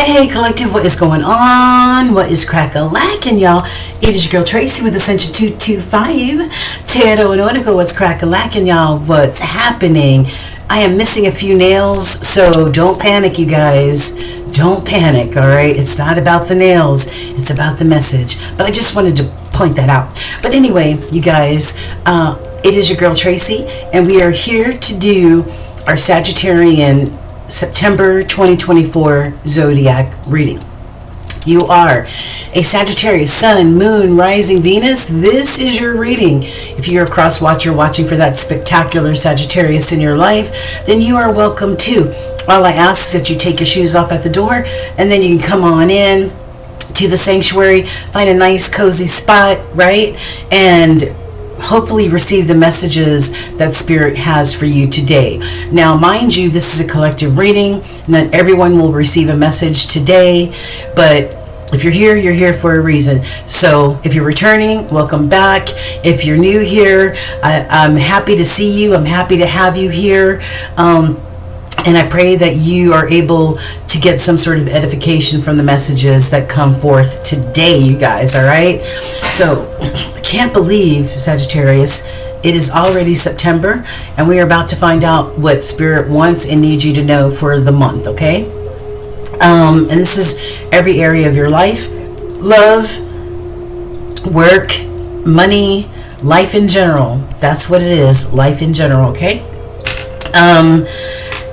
Hey collective, what is going on? What is crack-a-lackin', y'all? It is your girl Tracy with Ascension 225 Tarot and Oracle. What's crack-a-lackin', y'all? What's happening? I am missing a few nails, so don't panic, you guys. Don't panic, all right? It's not about the nails. It's about the message. But I just wanted to point that out. But anyway, you guys, it is your girl Tracy, and we are here to do our Sagittarian September 2024 Zodiac reading. You are a Sagittarius, Sun, Moon, Rising, Venus. This is your reading. If you're a cross watcher watching for that spectacular Sagittarius in your life, then you are welcome too. All I ask is that you take your shoes off at the door, and then you can come on in to the sanctuary, find a nice cozy spot, right? And hopefully receive the messages that Spirit has for you today. Now, mind you, this is a collective reading. Not everyone will receive a message today, but if you're here for a reason. So if you're returning, welcome back. If you're new here, I'm happy to see you. I'm happy to have you here. And I pray that you are able to get some sort of edification from the messages that come forth today, you guys, all right? So, I can't believe, Sagittarius, it is already September, and we are about to find out what Spirit wants and needs you to know for the month, okay? And this is every area of your life. Love, work, money, life in general. That's what it is, life in general, okay?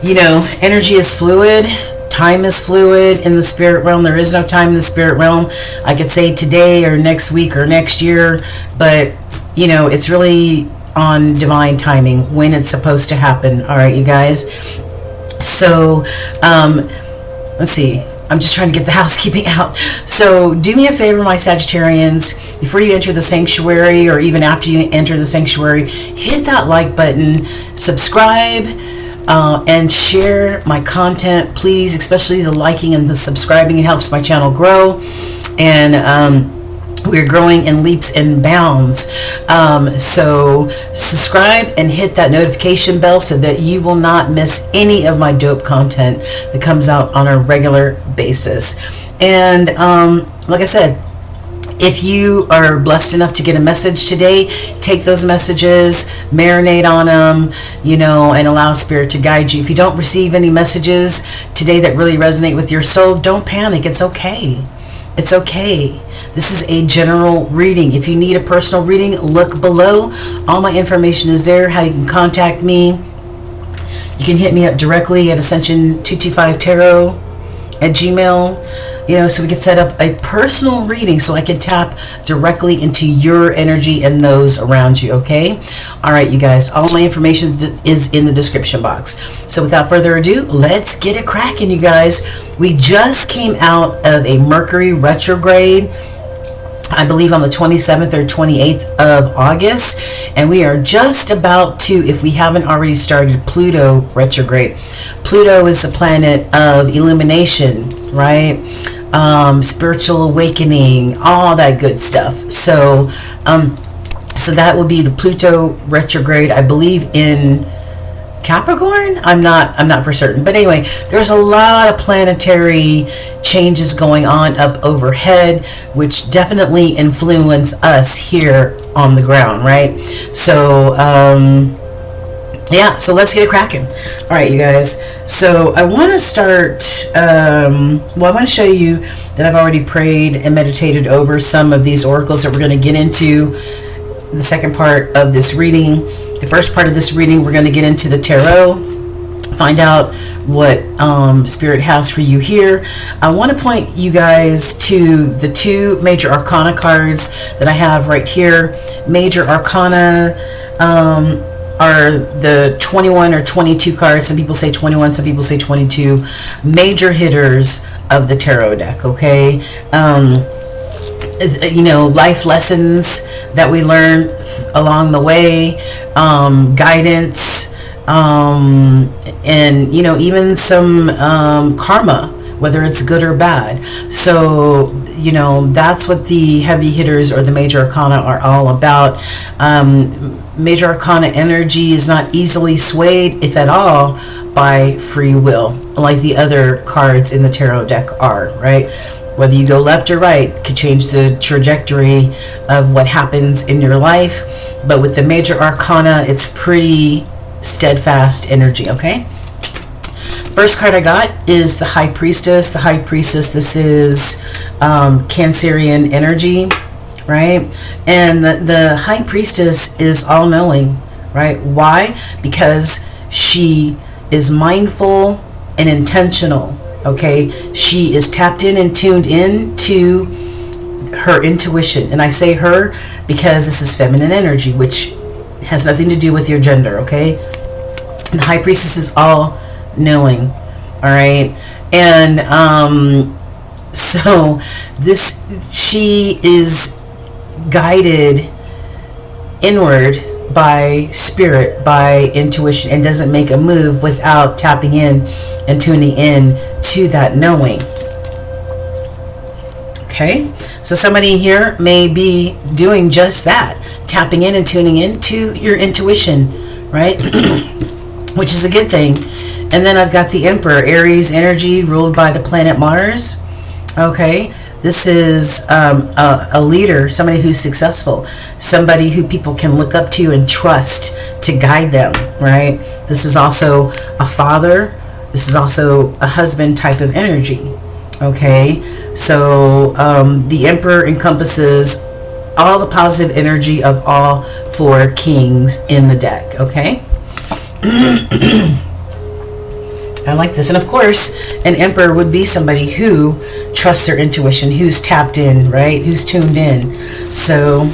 You know, energy is fluid. Time is fluid in the spirit realm. There is no time in the spirit realm. I could say today or next week or next year, but, you know, it's really on divine timing when it's supposed to happen. All right, you guys. So, let's see. I'm just trying to get the housekeeping out. So do me a favor, my Sagittarians, before you enter the sanctuary or even after you enter the sanctuary, hit that like button, subscribe, and share my content, please, especially the liking and the subscribing. It helps my channel grow, and we're growing in leaps and bounds. So subscribe and hit that notification bell so that you will not miss any of my dope content that comes out on a regular basis. And like I said, if you are blessed enough to get a message today, take those messages, marinate on them, you know, and allow Spirit to guide you. If you don't receive any messages today that really resonate with your soul, don't panic. It's okay. It's okay. This is a general reading. If you need a personal reading, look below. All my information is there, how you can contact me. You can hit me up directly at ascension225tarot@gmail.com. You know, so we can set up a personal reading so I can tap directly into your energy and those around you, okay? All right, you guys, all my information is in the description box. So without further ado, let's get it cracking, you guys. We just came out of a Mercury retrograde, I believe on the 27th or 28th of August, and we are just about to, if we haven't already started, Pluto retrograde. Pluto is the planet of illumination, right? Spiritual awakening, all that good stuff. So so that will be the Pluto retrograde, I believe, in Capricorn. I'm not for certain, but anyway, there's a lot of planetary changes going on up overhead, which definitely influence us here on the ground, right? So yeah, so let's get it cracking. All right, you guys. So I want to start, well, I want to show you that I've already prayed and meditated over some of these oracles that we're going to get into the second part of this reading. The first part of this reading, we're going to get into the tarot, find out what Spirit has for you here. I want to point you guys to the two major arcana cards that I have right here. Major arcana are the 21 or 22 cards. Some people say 21, some people say 22. Major hitters of the tarot deck, okay? You know, life lessons that we learn along the way, guidance, and, you know, even some karma, whether it's good or bad. So, you know, that's what the heavy hitters or the major arcana are all about. Major arcana energy is not easily swayed, if at all, by free will, like the other cards in the tarot deck are, right? Whether you go left or right could change the trajectory of what happens in your life. But with the major arcana, it's pretty steadfast energy, okay? First card I got is the High Priestess. The High Priestess, this is Cancerian energy, right? And the High Priestess is all-knowing, right? Why? Because she is mindful and intentional, okay? She is tapped in and tuned in to her intuition. And I say her because this is feminine energy, which has nothing to do with your gender, okay? The High Priestess is all knowing, all right? And so she is guided inward by spirit, by intuition, and doesn't make a move without tapping in and tuning in to that knowing. Okay, so somebody here may be doing just that, tapping in and tuning in to your intuition, right? Which is a good thing. And then I've got the Emperor, Aries energy, ruled by the planet Mars. Okay, this is a leader, somebody who's successful, somebody who people can look up to and trust to guide them, right? This is also a father. This is also a husband type of energy, okay? So the Emperor encompasses all the positive energy of all four kings in the deck, okay? I like this. And of course, an Emperor would be somebody who trusts their intuition, who's tapped in, right? Who's tuned in. So,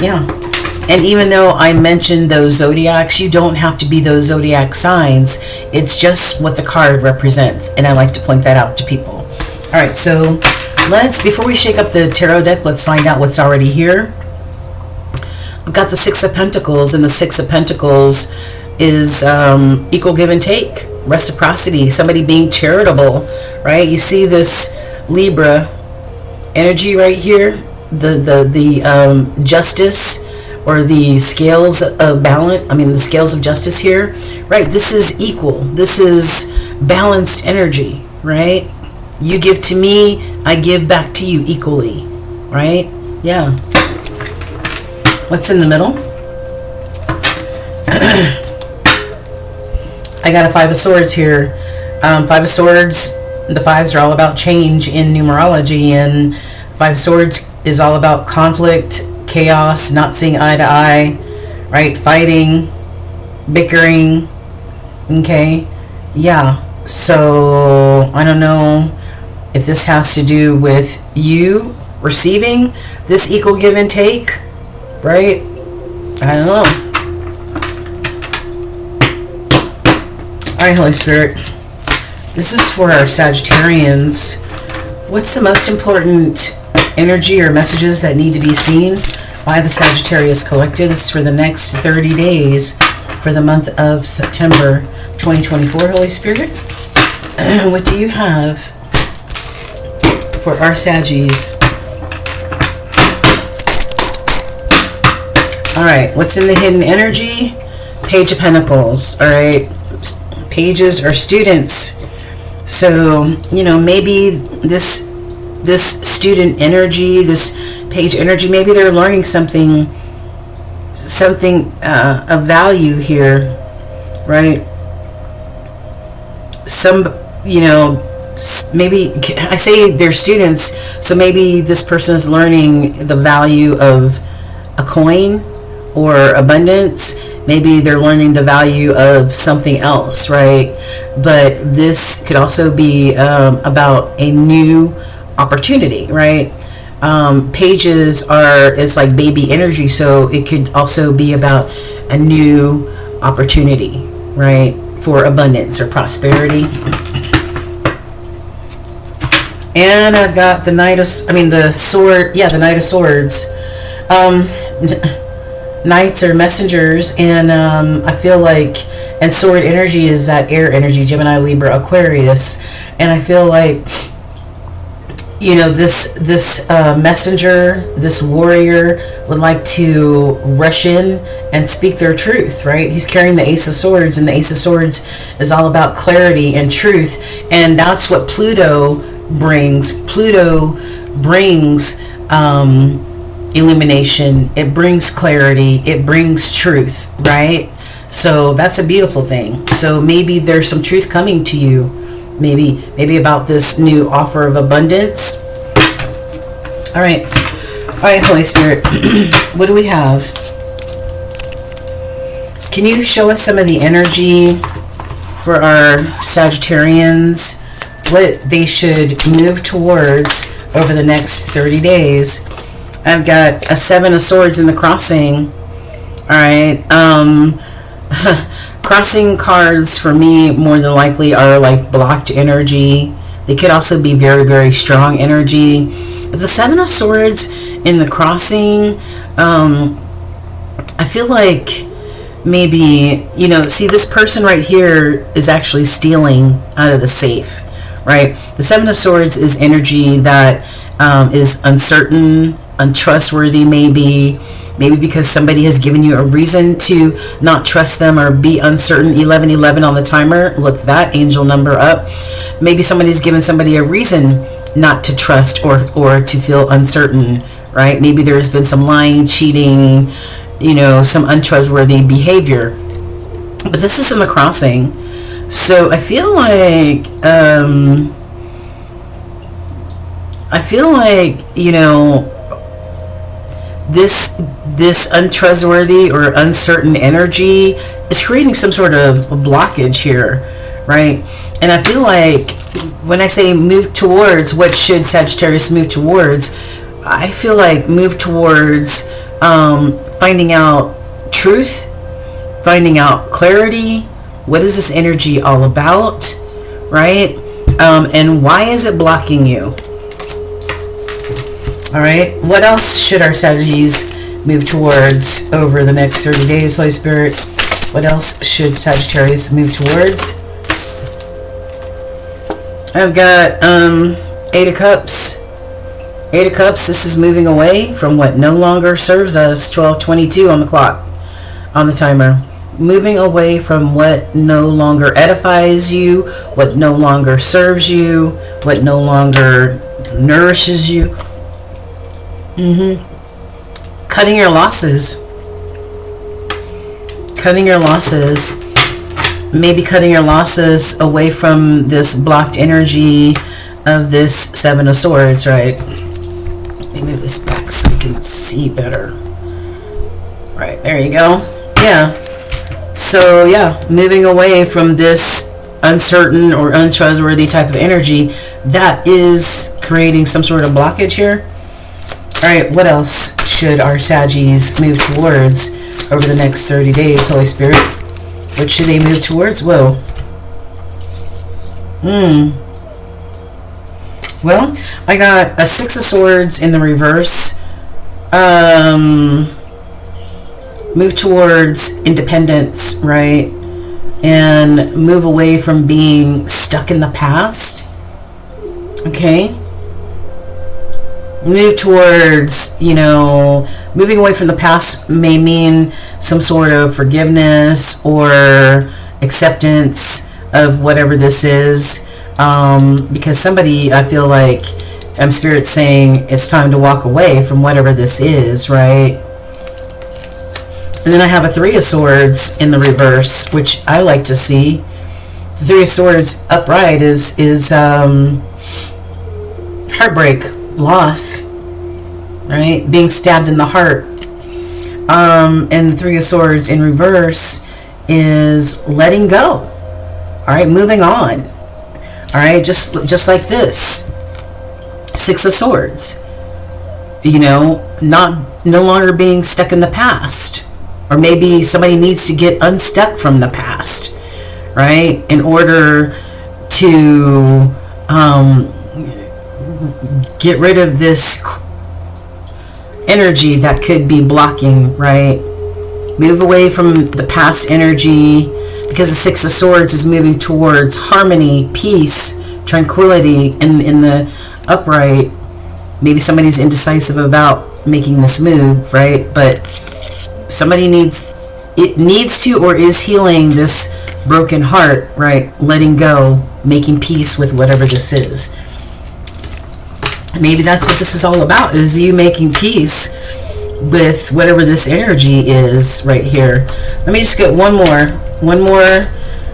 yeah. And even though I mentioned those zodiacs, you don't have to be those zodiac signs. It's just what the card represents. And I like to point that out to people. All right, so before we shake up the tarot deck, let's find out what's already here. We've got the Six of Pentacles, and the Six of Pentacles is equal give and take, reciprocity, somebody being charitable, right? You see this Libra energy right here, the justice, or the scales of balance, the scales of justice here, right? This is equal. This is balanced energy, right? You give to me, I give back to you equally, right? Yeah. What's in the middle? I got a Five of Swords here. Five of Swords, the fives are all about change in numerology, and Five of Swords is all about conflict, chaos, not seeing eye to eye, right? Fighting, bickering, okay? Yeah, so I don't know if this has to do with you receiving this equal give and take, right? I don't know. All right, Holy Spirit, this is for our Sagittarians. What's the most important energy or messages that need to be seen by the Sagittarius Collective? This is for the next 30 days for the month of September 2024, Holy Spirit. What do you have for our Saggies? All right, what's in the hidden energy? Page of Pentacles, all right? Pages are students. So, maybe this student energy, this page energy, maybe they're learning something of value here, right? Maybe I say they're students, so maybe this person is learning the value of a coin or abundance. Maybe they're learning the value of something else, right? But this could also be about a new opportunity, right? Pages it's like baby energy, so it could also be about a new opportunity, right? For abundance or prosperity. And I've got the Knight of Swords. Knights are messengers, and I feel like, and sword energy is that air energy, Gemini, Libra, Aquarius, and I feel like you know, this messenger, this warrior would like to rush in and speak their truth, right? He's carrying the Ace of Swords, and the Ace of Swords is all about clarity and truth, and that's what Pluto brings. Pluto brings illumination, it brings clarity, it brings truth, right? So that's a beautiful thing. So maybe there's some truth coming to you. Maybe about this new offer of abundance. All right, Holy Spirit, what do we have? Can you show us some of the energy for our Sagittarians, what they should move towards over the next 30 days? I've got a 7 of Swords in the crossing. All right. Crossing cards for me more than likely are like blocked energy. They could also be very, very strong energy. But the 7 of Swords in the crossing, I feel like maybe, you know, see, this person right here is actually stealing out of the safe, right? The 7 of Swords is energy that is uncertain, untrustworthy, maybe because somebody has given you a reason to not trust them or be uncertain. 1111 on the timer. Look that angel number up. Maybe somebody's given somebody a reason not to trust or to feel uncertain, right? Maybe there's been some lying, cheating, you know, some untrustworthy behavior. But this is in the crossing. So I feel like, you know, this untrustworthy or uncertain energy is creating some sort of blockage here, right? And I feel like when I say move towards, what should Sagittarius move towards? I feel like move towards finding out truth, finding out clarity. What is this energy all about, right? And why is it blocking you? All right, what else should our Saggies move towards over the next 30 days, Holy Spirit? What else should Sagittarius move towards? I've got 8 of Cups. 8 of Cups, this is moving away from what no longer serves us. 12:22 on the clock, on the timer. Moving away from what no longer edifies you, what no longer serves you, what no longer nourishes you. Cutting your losses. Cutting your losses. Maybe cutting your losses away from this blocked energy of this 7 of Swords, right? Let me move this back so you can see better. Right, there you go. Yeah. So, yeah, moving away from this uncertain or untrustworthy type of energy that is creating some sort of blockage here. All right, what else should our Saggies move towards over the next 30 days, Holy Spirit? What should they move towards? Whoa. Well, I got a 6 of Swords in the reverse. Move towards independence, right? And move away from being stuck in the past. Okay? Move towards, you know, moving away from the past may mean some sort of forgiveness or acceptance of whatever this is. Because somebody, I feel like, Spirit's saying it's time to walk away from whatever this is, right? And then I have a 3 of Swords in the reverse, which I like to see. The 3 of Swords upright is heartbreak, loss, right? Being stabbed in the heart. And the 3 of Swords in reverse is letting go. All right, moving on. All right, just like this. 6 of Swords. You know, no longer being stuck in the past. Or maybe somebody needs to get unstuck from the past, right? In order to get rid of this energy that could be blocking, right? Move away from the past energy, because the 6 of Swords is moving towards harmony, peace, tranquility in the upright. Maybe somebody's indecisive about making this move, right? But somebody needs to or is healing this broken heart, right? Letting go, making peace with whatever this is. Maybe that's what this is all about, is you making peace with whatever this energy is right here. Let me just get one more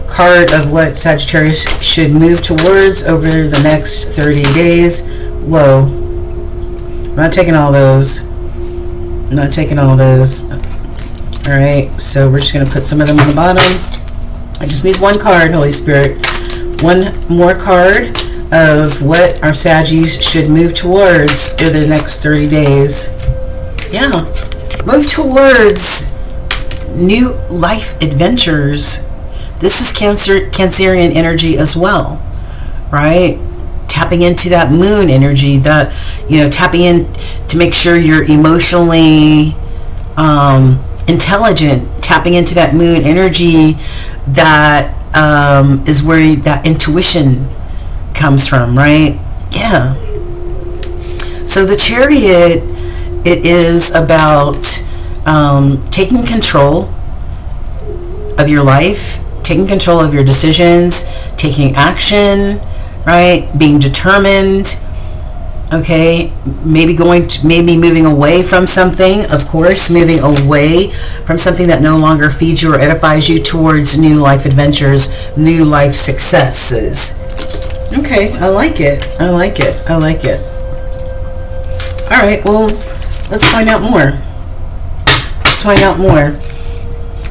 card of what Sagittarius should move towards over the next 30 days. Whoa. I'm not taking all those. Alright, so we're just going to put some of them on the bottom. I just need one card, Holy Spirit. One more card of what our Saggies should move towards over the next 30 days. Yeah, move towards new life adventures. This is Cancerian energy as well, right? Tapping into that moon energy, that, tapping in to make sure you're emotionally intelligent, tapping into that moon energy that is where that intuition comes from, right? Yeah. So the Chariot, it is about taking control of your life, taking control of your decisions, taking action, right? Being determined. Okay, maybe moving away from something, of course, moving away from something that no longer feeds you or edifies you towards new life adventures, new life successes. Okay, I like it. All right, well, let's find out more.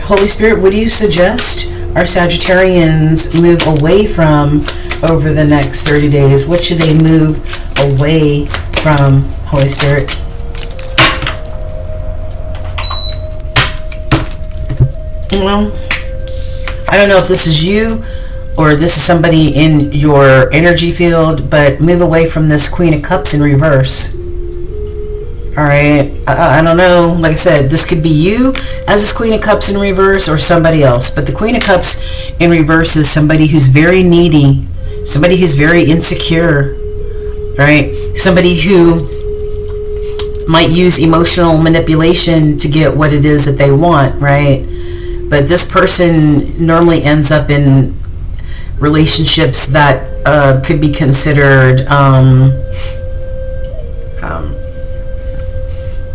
Holy Spirit, what do you suggest our Sagittarians move away from over the next 30 days? What should they move away from, Holy Spirit? Well, I don't know if this is you or this is somebody in your energy field, but move away from this Queen of Cups in reverse. All right, I don't know. Like I said, this could be you as this Queen of Cups in reverse or somebody else. But the Queen of Cups in reverse is somebody who's very needy, somebody who's very insecure, right? Somebody who might use emotional manipulation to get what it is that they want, right? But this person normally ends up in relationships that could be considered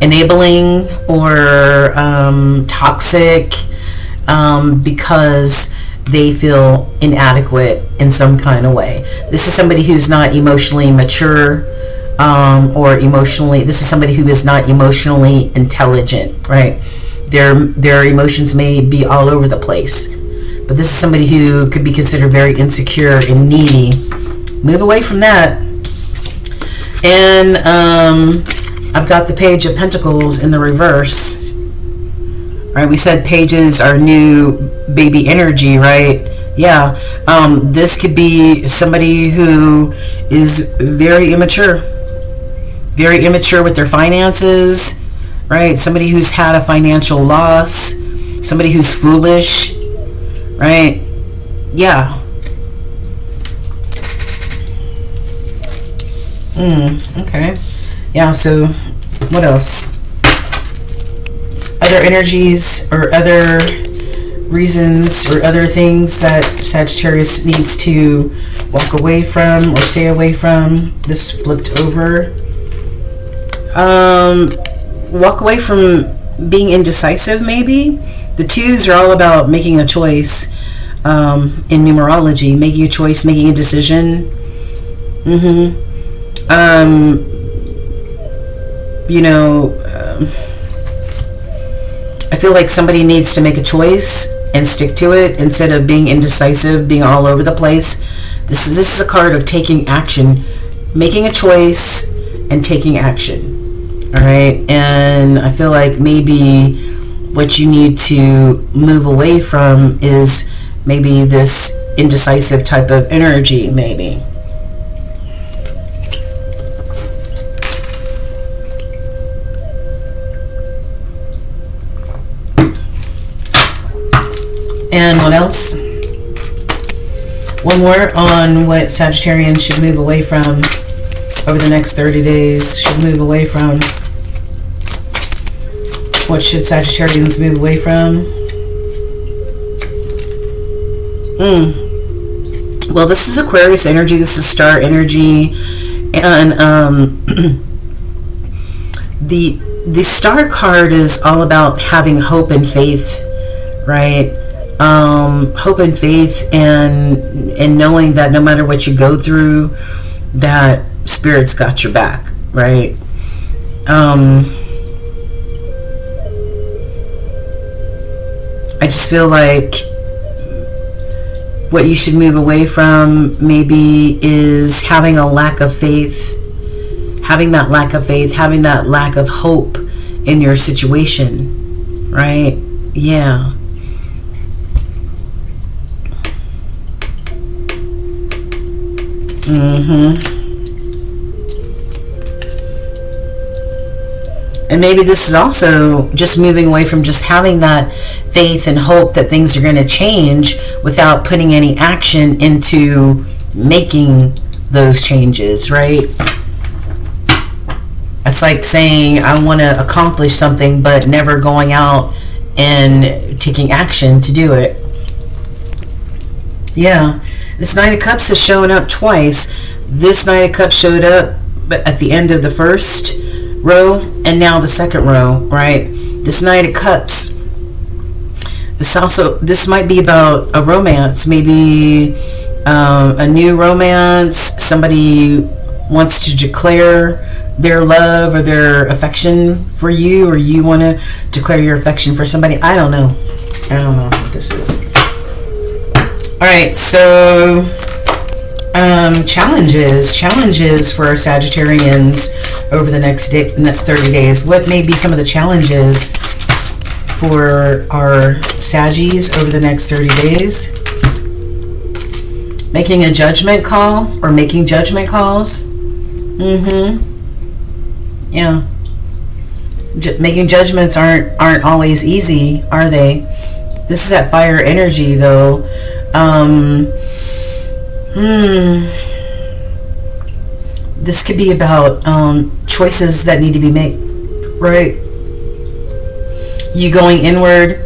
enabling or toxic because they feel inadequate in some kind of way. This is somebody who's not emotionally mature this is somebody who is not emotionally intelligent, right? Their emotions may be all over the place, but this is somebody who could be considered very insecure and needy. Move away from that. And I've got the Page of Pentacles in the reverse. Right, we said pages are new baby energy, right? Yeah. This could be somebody who is very immature with their finances, right? Somebody who's had a financial loss, somebody who's foolish, right? Yeah. Okay. Yeah, so what else? Other energies or other reasons or other things that Sagittarius needs to walk away from or stay away from. This flipped over. Walk away from being indecisive, maybe. The twos are all about making a choice in numerology, making a choice, making a decision. I feel like somebody needs to make a choice and stick to it instead of being indecisive, being all over the place. This is a card of taking action, making a choice and taking action. All right, and I feel like maybe what you need to move away from is maybe this indecisive type of energy, maybe. And what else? One more on what Sagittarians should move away from over the next 30 days should move away from? What should Sagittarians move away from? Well, this is Aquarius energy. This is star energy. And the star card is all about having hope and faith, right? Hope and faith, and knowing that no matter what you go through, that Spirit's got your back, right? I just feel like what you should move away from maybe is having a lack of faith, having that lack of faith, having that lack of hope in your situation, right? Yeah. And maybe this is also just moving away from just having that faith and hope that things are going to change without putting any action into making those changes, right? It's like saying, I want to accomplish something, but never going out and taking action to do it. Yeah. This Knight of Cups has shown up twice. This Knight of Cups showed up at the end of the first row, and now the second row, right? This Knight of Cups, this might be about a romance, maybe a new romance. Somebody wants to declare their love or their affection for you, or you want to declare your affection for somebody. I don't know what this is. All right, so challenges for our Sagittarians over the next 30 days. What may be some of the challenges for our Saggies over the next 30 days? Making a judgment call or making judgment calls. Yeah. Making judgments aren't always easy, are they? This is that fire energy, though. This could be about choices that need to be made, right? You going inward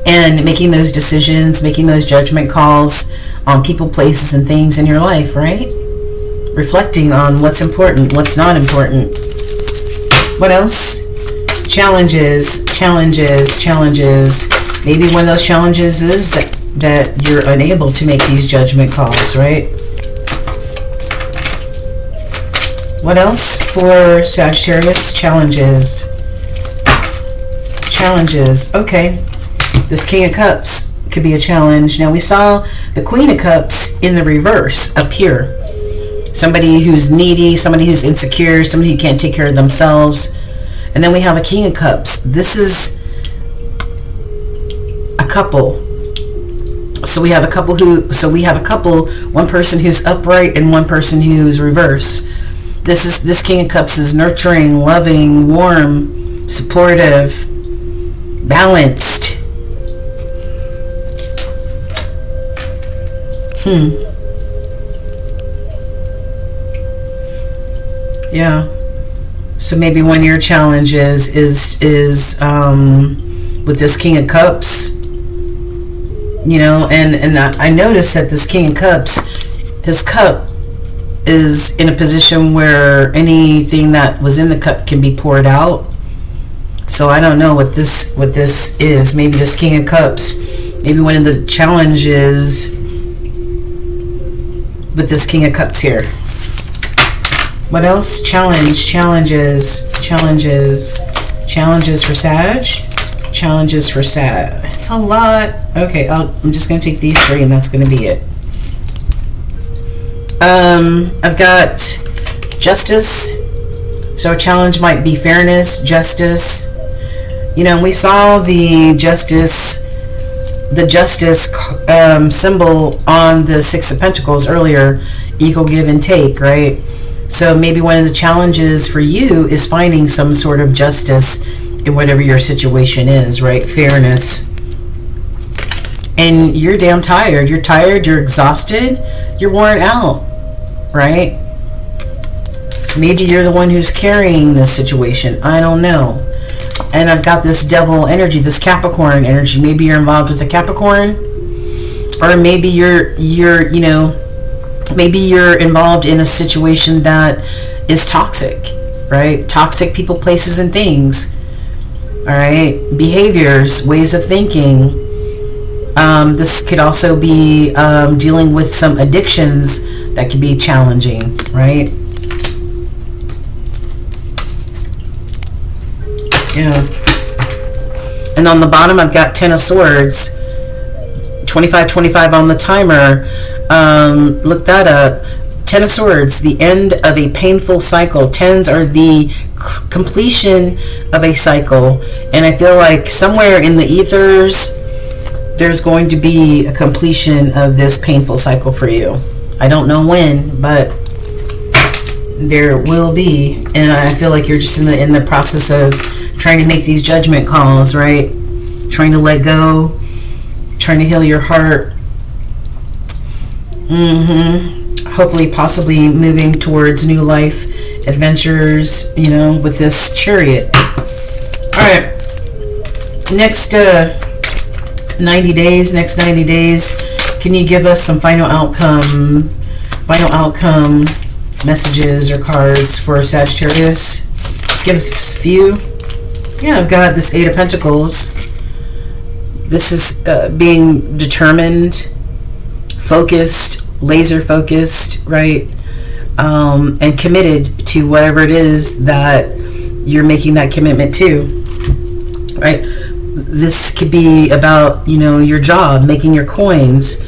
and making those decisions, making those judgment calls on people, places, and things in your life, right? Reflecting on what's important, what's not important. What else? Challenges. Maybe one of those challenges is that you're unable to make these judgment calls, right? What else for Sagittarius? Challenges. Okay. This King of Cups could be a challenge. Now we saw the Queen of Cups in the reverse up here. Somebody who's needy, somebody who's insecure, somebody who can't take care of themselves. And then we have a King of Cups. This is a couple. So we have a couple, one person who's upright and one person who's reverse. This King of Cups is nurturing, loving, warm, supportive, balanced. Yeah. So maybe one of your challenges is with this King of Cups, you know, and I noticed that this King of Cups, his cup is in a position where anything that was in the cup can be poured out. So I don't know what this is. Maybe this King of Cups, maybe one of the challenges with this King of Cups here. What else? Challenges for Sag. Challenges for Sag. It's a lot. Okay, I'm just going to take these three and that's going to be it. I've got justice. So a challenge might be fairness, justice. You know, we saw the justice symbol on the Six of Pentacles earlier. Equal give and take, right? So maybe one of the challenges for you is finding some sort of justice in whatever your situation is, right? Fairness. And you're damn tired. You're tired, you're exhausted, you're worn out, right? Maybe you're the one who's carrying this situation. I don't know. And I've got this devil energy, this Capricorn energy. Maybe you're involved with a Capricorn, or maybe you're you know, maybe you're involved in a situation that is toxic, right? Toxic people, places, and things. All right, behaviors, ways of thinking. This could also be dealing with some addictions that could be challenging, right? Yeah. And on the bottom, I've got 10 of Swords. 25 on the timer. Look that up. 10 of Swords, the end of a painful cycle. 10s are the completion of a cycle. And I feel like somewhere in the ethers, there's going to be a completion of this painful cycle for you. I don't know when, but there will be. And I feel like you're just in the process of trying to make these judgment calls, right? Trying to let go, trying to heal your heart. Hopefully, possibly moving towards new life adventures, you know, with this Chariot. All right. Next 90 days, can you give us some final outcome messages or cards for Sagittarius? Just give us a few. Yeah, I've got this 8 of Pentacles. This is being determined, focused, laser focused, right? And committed to whatever it is that you're making that commitment to, right? This could be about, you know, your job, making your coins,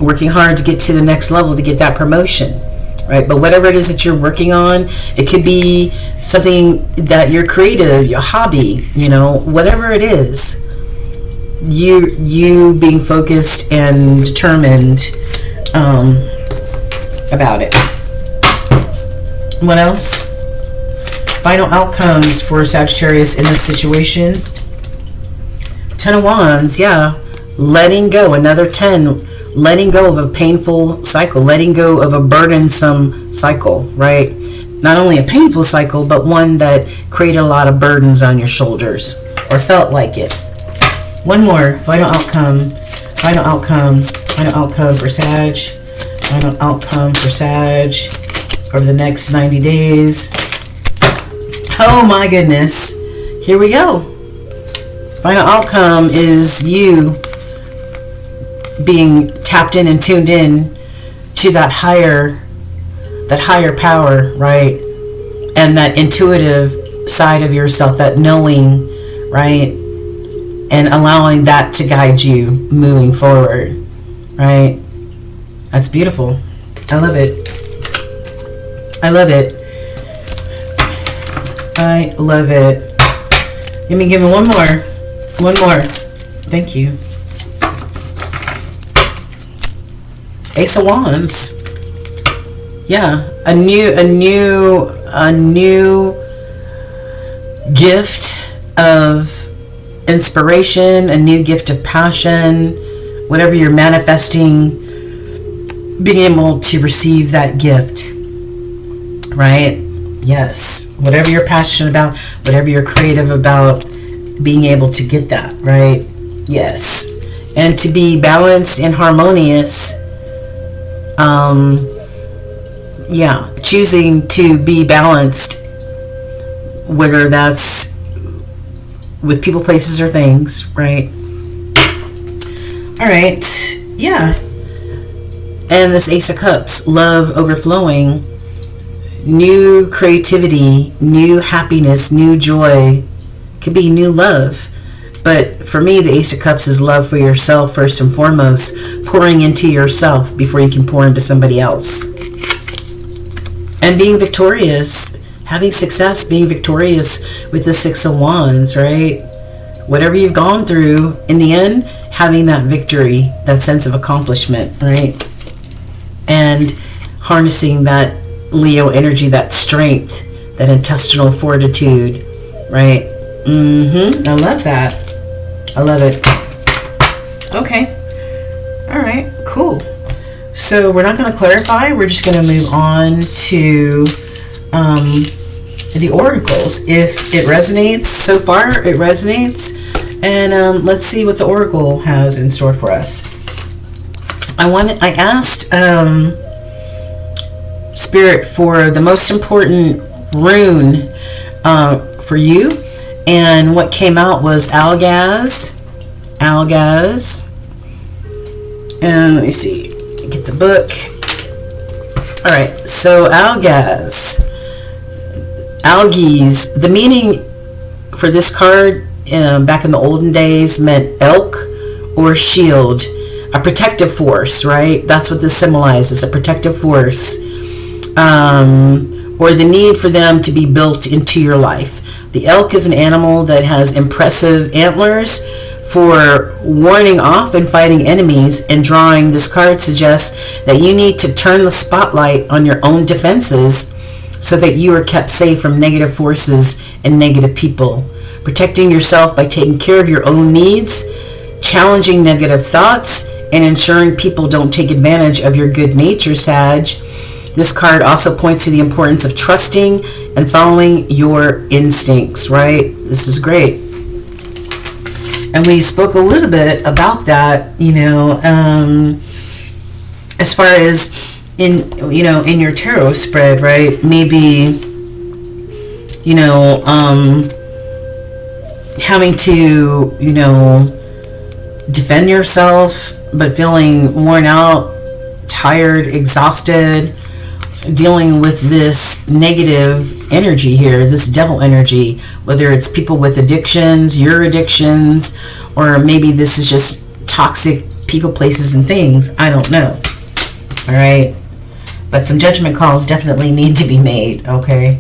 working hard to get to the next level, to get that promotion, right? But whatever it is that you're working on, it could be something that you're creative, your hobby, you know, whatever it is, you being focused and determined about it. What else? Final outcomes for Sagittarius in this situation. 10 of Wands, yeah. Letting go, another 10. Letting go of a painful cycle, letting go of a burdensome cycle, right? Not only a painful cycle, but one that created a lot of burdens on your shoulders, or felt like it. One more, final outcome for Sag. Final outcome for Sag over the next 90 days. Oh my goodness. Here we go. Final outcome is you being tapped in and tuned in to that higher power, right? And that intuitive side of yourself, that knowing, right? And allowing that to guide you moving forward, right? That's beautiful. I love it. I love it. I love it. Let me give me one more. Thank you. Ace of Wands. Yeah, a new gift of inspiration, a new gift of passion, whatever you're manifesting, being able to receive that gift, right? Yes, whatever you're passionate about, whatever you're creative about, being able to get that, right? Yes. And to be balanced and harmonious, yeah, choosing to be balanced, whether that's with people, places, or things, right? All right, yeah. And this Ace of Cups, love overflowing, new creativity, new happiness, new joy, could be new love. But for me, the Ace of Cups is love for yourself first and foremost, pouring into yourself before you can pour into somebody else. And being victorious, having success, being victorious with the Six of Wands, right? Whatever you've gone through, in the end, having that victory, that sense of accomplishment, right? And harnessing that Leo energy, that strength, that intestinal fortitude, right? I love that. I love it. Okay. All right, cool. So we're not going to clarify. We're just going to move on to the oracles. If it resonates, so far it resonates. And let's see what the oracle has in store for us. I asked Spirit for the most important rune for you, and what came out was Algaz. And let me see, get the book. All right, so Algaz, the meaning for this card back in the olden days meant elk or shield, a protective force, right? That's what this symbolizes, a protective force, or the need for them to be built into your life. The elk is an animal that has impressive antlers for warning off and fighting enemies, and drawing this card suggests that you need to turn the spotlight on your own defenses so that you are kept safe from negative forces and negative people. Protecting yourself by taking care of your own needs, challenging negative thoughts, and ensuring people don't take advantage of your good nature, Sag. This card also points to the importance of trusting and following your instincts, right? This is great. And we spoke a little bit about that, as far as in your tarot spread, right? Maybe, having to, defend yourself, but feeling worn out, tired, exhausted, dealing with this negative energy here, this devil energy, whether it's people with addictions, your addictions, or maybe this is just toxic people, places, and things. I don't know. All right. But some judgment calls definitely need to be made, okay?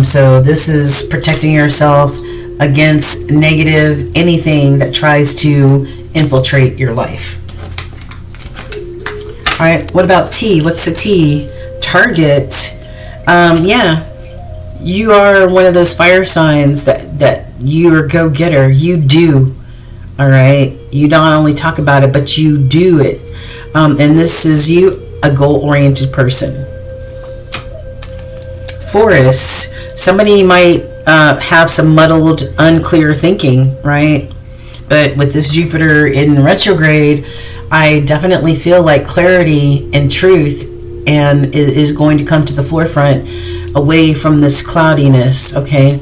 So this is protecting yourself against negative anything that tries to infiltrate your life. All right, what about T? What's the T? Target. You are one of those fire signs that you're a go-getter. You do. All right. You not only talk about it, but you do it. And this is you, a goal-oriented person. Forest. Somebody might have some muddled, unclear thinking, right? But with this Jupiter in retrograde, I definitely feel like clarity and truth and is going to come to the forefront away from this cloudiness, okay?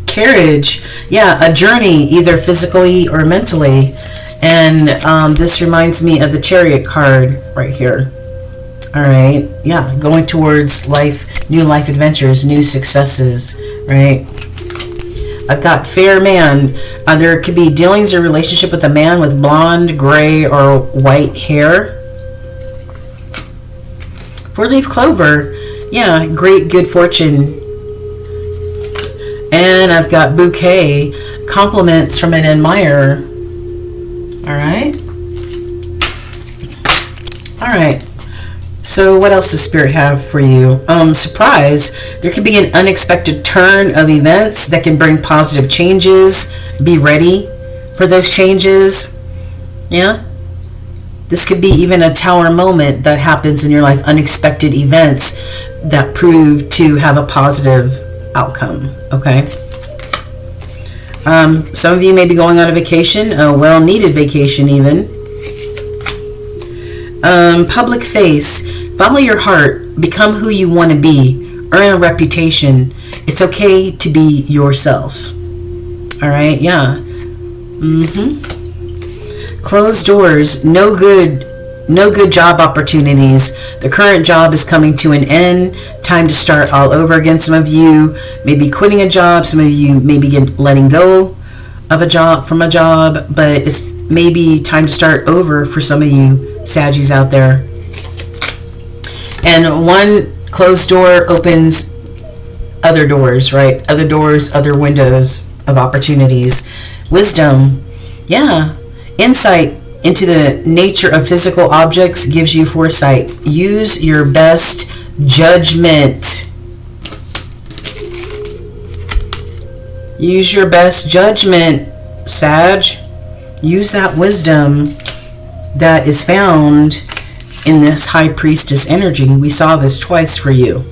Carriage, a journey, either physically or mentally. And this reminds me of the Chariot card right here. All right, going towards life, new life adventures, new successes, right? I've got fair man. There could be dealings or relationship with a man with blonde, gray, or white hair. Four-leaf clover, great good fortune. And I've got bouquet, compliments from an admirer. All right. So what else does Spirit have for you? Surprise. There could be an unexpected turn of events that can bring positive changes. Be ready for those changes. This could be even a tower moment that happens in your life. Unexpected events that prove to have a positive outcome. Okay. Some of you may be going on a vacation, a well-needed vacation even. Public face. Follow your heart. Become who you want to be. Earn a reputation. It's okay to be yourself. All right, Closed doors. No good job opportunities. The current job is coming to an end. Time to start all over again. Some of you may be quitting a job. Some of you may be letting go of a job, but it's maybe time to start over for some of you Saggies out there. And one closed door opens other doors, right? Other doors, other windows of opportunities. Wisdom, insight into the nature of physical objects gives you foresight. Use your best judgment. Use your best judgment, Sag. Use that wisdom that is found in this High Priestess energy. We saw this twice for you.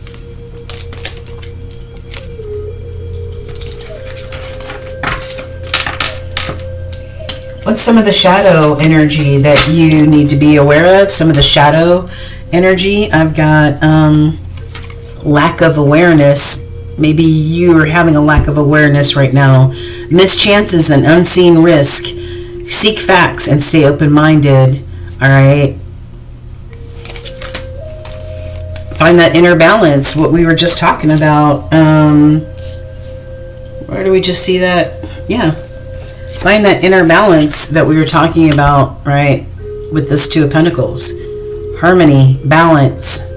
some of the shadow energy that you need to be aware of. Some of the shadow energy. I've got lack of awareness. Maybe you are having a lack of awareness right now. Missed chances and unseen risk. Seek facts and stay open-minded. All right. Find that inner balance. What we were just talking about. Where do we just see that? Yeah. Find that inner balance that we were talking about, right? With this Two of Pentacles. Harmony, balance.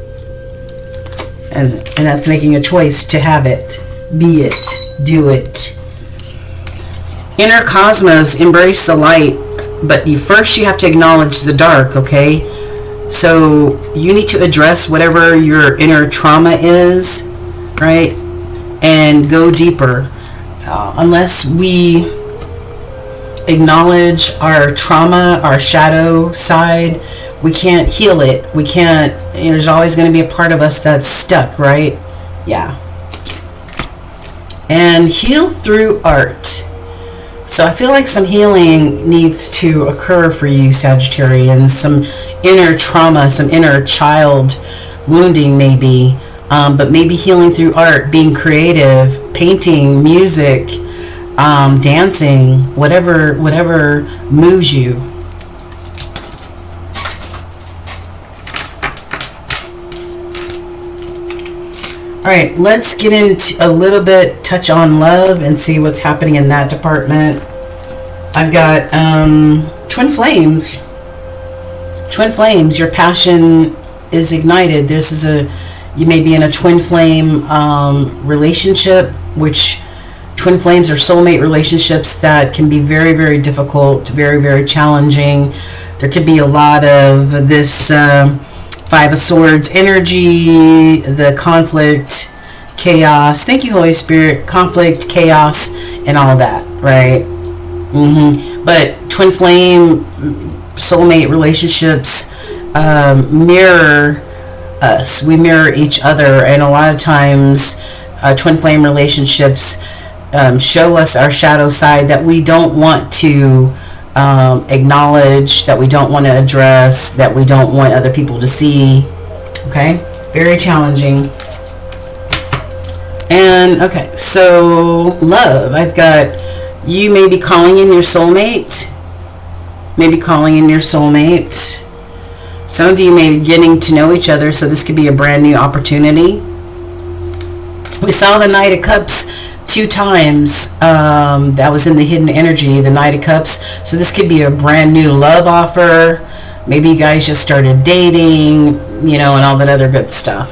And that's making a choice to have it. Be it. Do it. Inner cosmos, embrace the light. But first you have to acknowledge the dark, okay? So you need to address whatever your inner trauma is, right? And go deeper. Unless we acknowledge our trauma, our shadow side, we can't heal it. We can't, there's always going to be a part of us that's stuck, right? Yeah. And heal through art. So I feel like some healing needs to occur for you, Sagittarians. Some inner trauma, some inner child wounding maybe. But maybe healing through art, being creative, painting, music, dancing, whatever moves you. All right, let's get into a little bit, touch on love and see what's happening in that department. I've got twin flames. Twin flames, your passion is ignited. You may be in a twin flame relationship, which twin flames are soulmate relationships that can be very, very difficult, very, very challenging. There could be a lot of this Five of Swords energy, the conflict, chaos. Thank you, Holy Spirit. Conflict, chaos, and all of that, right? But twin flame soulmate relationships mirror us. We mirror each other, and a lot of times twin flame relationships show us our shadow side that we don't want to acknowledge, that we don't want to address, that we don't want other people to see. Okay, very challenging. And okay, so love, I've got you may be calling in your soulmate. Some of you may be getting to know each other, so this could be a brand new opportunity. We saw the Knight of Cups 2 times. That was in the hidden energy, the Knight of Cups. So this could be a brand new love offer. Maybe you guys just started dating, and all that other good stuff.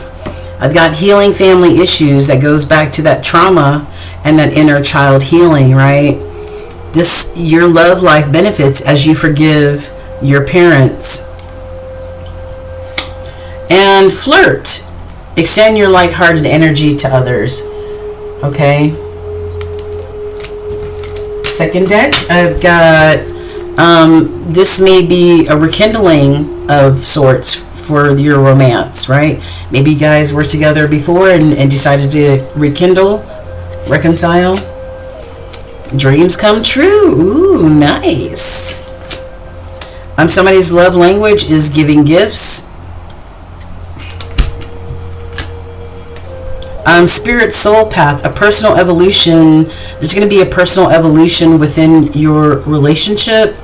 I've got healing family issues that goes back to that trauma and that inner child healing, right? Your love life benefits as you forgive your parents. And flirt. Extend your lighthearted energy to others. Okay. Second deck, I've got this may be a rekindling of sorts for your romance, right? Maybe you guys were together before and decided to reconcile. Dreams come true. Ooh, nice. Somebody's love language is giving gifts. Spirit soul path, a personal evolution. There's going to be a personal evolution within your relationship.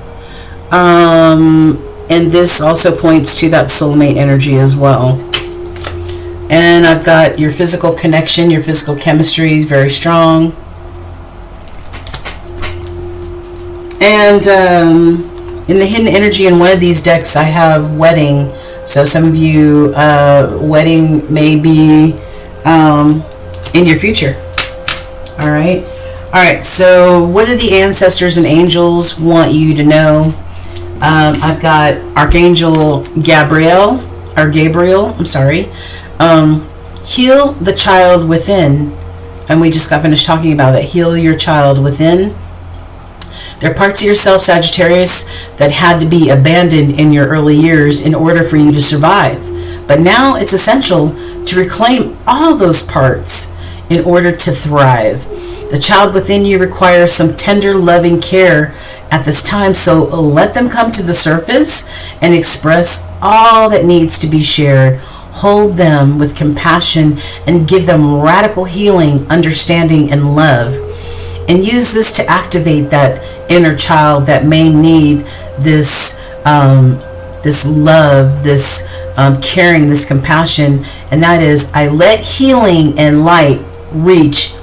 And this also points to that soulmate energy as well. And I've got your physical connection, your physical chemistry is very strong. And in the hidden energy in one of these decks, I have wedding. So some of you, wedding may be in your future. All right, so what do the ancestors and angels want you to know? I've got Archangel Gabriel, I'm sorry. Heal the child within. And we just got finished talking about that. Heal your child within. There are parts of yourself, Sagittarius, that had to be abandoned in your early years in order for you to survive. But now it's essential to reclaim all those parts in order to thrive. The child within you requires some tender, loving care at this time, so let them come to the surface and express all that needs to be shared. Hold them with compassion and give them radical healing, understanding, and love. And use this to activate that inner child that may need this this love, this caring, this compassion. And that is, I let healing and light reach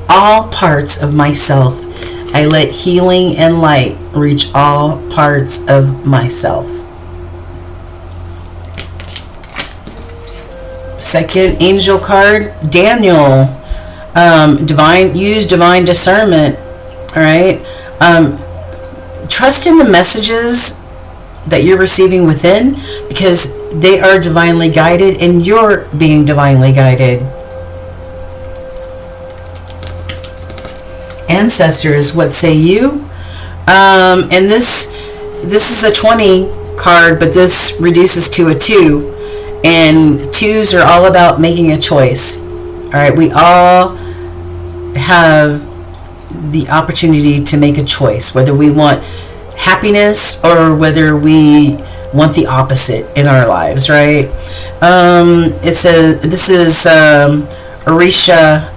all parts of myself. I let healing and light reach all parts of myself. Second angel card, Daniel. Use divine discernment. All right. Trust in the messages that you're receiving within, because they are divinely guided and you're being divinely guided. Ancestors, what say you? And this is a 20 card, but this reduces to a 2, and 2s are all about making a choice. All right, we all have the opportunity to make a choice, whether we want happiness or whether we want the opposite in our lives, right? It says, this is Orisha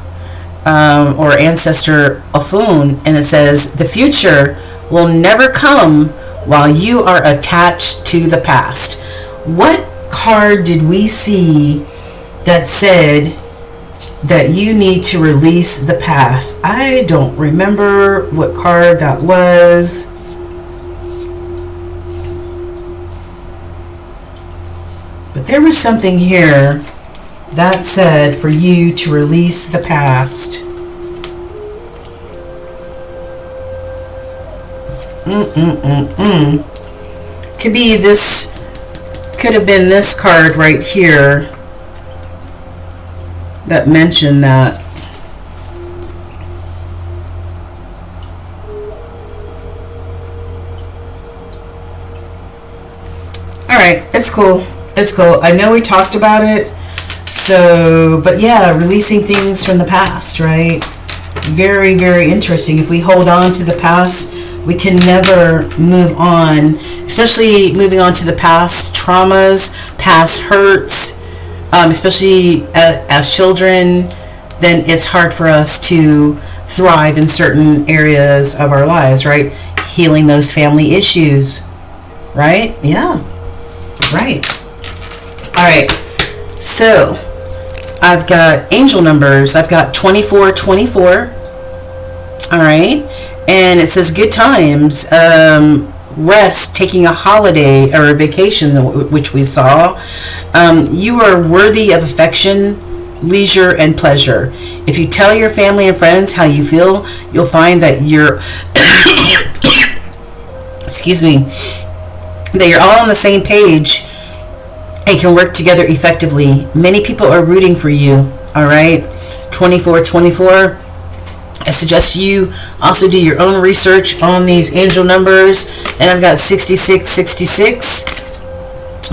or ancestor Ofun, and it says, the future will never come while you are attached to the past. What card did we see that said that you need to release the past? I don't remember what card that was. But there was something here that said for you to release the past. Could be this, could have been this card right here that mentioned that. Alright, it's cool. It's cool. I know we talked about it. So, but yeah, releasing things from the past, right? Very, very interesting. If we hold on to the past, we can never move on, especially moving on to the past traumas, past hurts, especially as children. Then it's hard for us to thrive in certain areas of our lives, right? Healing those family issues, right? Yeah, right. All right, so I've got angel numbers. I've got 2424. All right, and it says good times, rest, taking a holiday or a vacation, which we saw. You are worthy of affection, leisure, and pleasure. If you tell your family and friends how you feel, you'll find that you're excuse me, that you're all on the same page and can work together effectively. Many people are rooting for you. All right, 2424. I suggest you also do your own research on these angel numbers. And I've got 6666.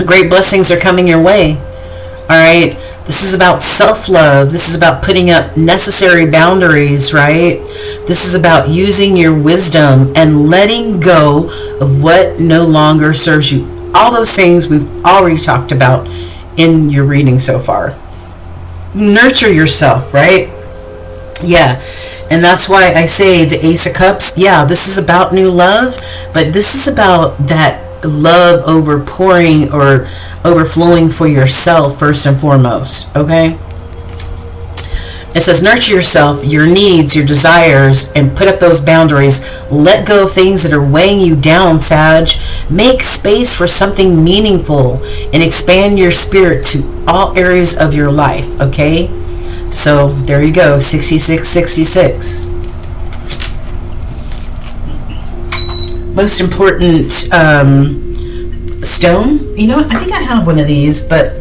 Great blessings are coming your way. All right, this is about self-love. This is about putting up necessary boundaries, right? This is about using your wisdom and letting go of what no longer serves you. All those things we've already talked about in your reading so far. Nurture yourself, right? Yeah, and that's why I say the Ace of Cups. Yeah, this is about new love, but this is about that love overpouring or overflowing for yourself first and foremost, okay? It says nurture yourself, your needs, your desires, and put up those boundaries. Let go of things that are weighing you down, Sag. Make space for something meaningful and expand your spirit to all areas of your life, okay? So there you go, 6666. Most important stone. You know what? I think I have one of these, but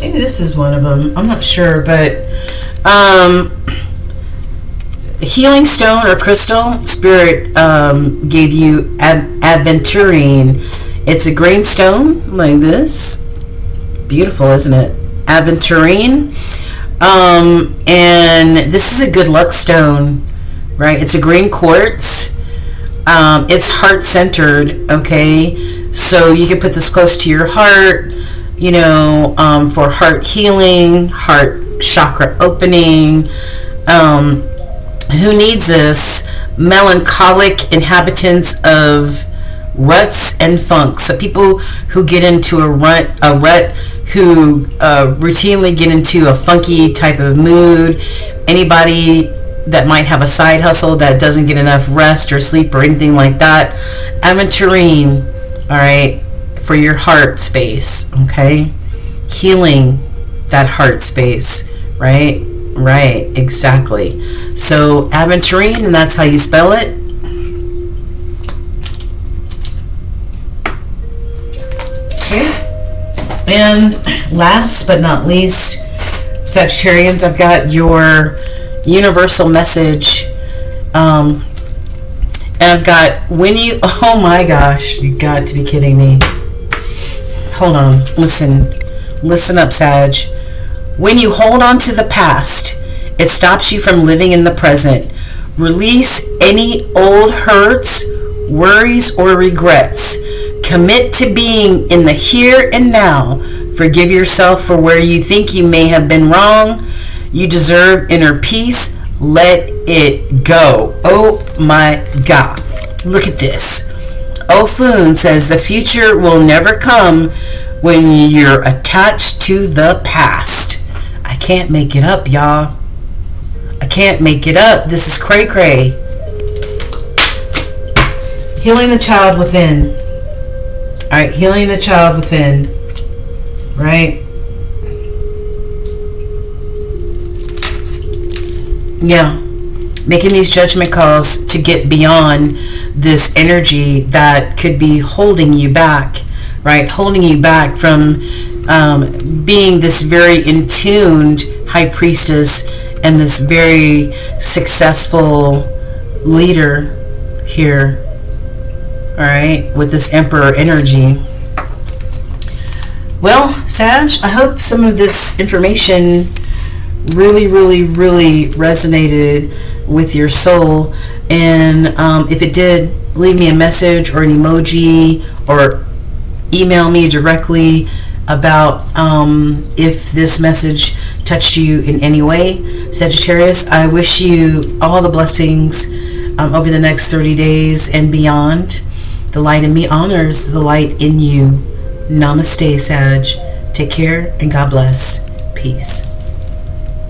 maybe this is one of them. I'm not sure, but healing stone or crystal, Spirit gave you aventurine. It's a green stone like this. Beautiful, isn't it? aventurine. And this is a good luck stone, right? It's a green quartz. It's heart-centered, okay? So you can put this close to your heart, you know, for heart healing, heart chakra opening. Who needs this? Melancholic inhabitants of ruts and funks. So people who get into a rut, who routinely get into a funky type of mood. Anybody that might have a side hustle that doesn't get enough rest or sleep or anything like that. Aventurine, all right, for your heart space, okay? Healing that heart space, right? Right, exactly. So aventurine, and that's how you spell it. Okay. And last but not least, Sagittarians, I've got your universal message. And I've got oh my gosh, you got to be kidding me. Hold on, listen up, Sag. When you hold on to the past, it stops you from living in the present. Release any old hurts, worries, or regrets. Commit to being in the here and now. Forgive yourself for where you think you may have been wrong. You deserve inner peace. Let it go. Oh my God. Look at this. Ofun says the future will never come when you're attached to the past. I can't make it up, y'all. I can't make it up. This is cray cray. Healing the child within. All right, healing the child within. Right? Yeah. Making these judgment calls to get beyond this energy that could be holding you back. Right? Holding you back from being this very in-tuned high priestess and this very successful leader here. All right, with this emperor energy. Well, Sag, I hope some of this information really, really, really resonated with your soul. And if it did, leave me a message or an emoji or email me directly about if this message touched you in any way. Sagittarius, I wish you all the blessings over the next 30 days and beyond. The light in me honors the light in you. Namaste, Sag. Take care and God bless. Peace.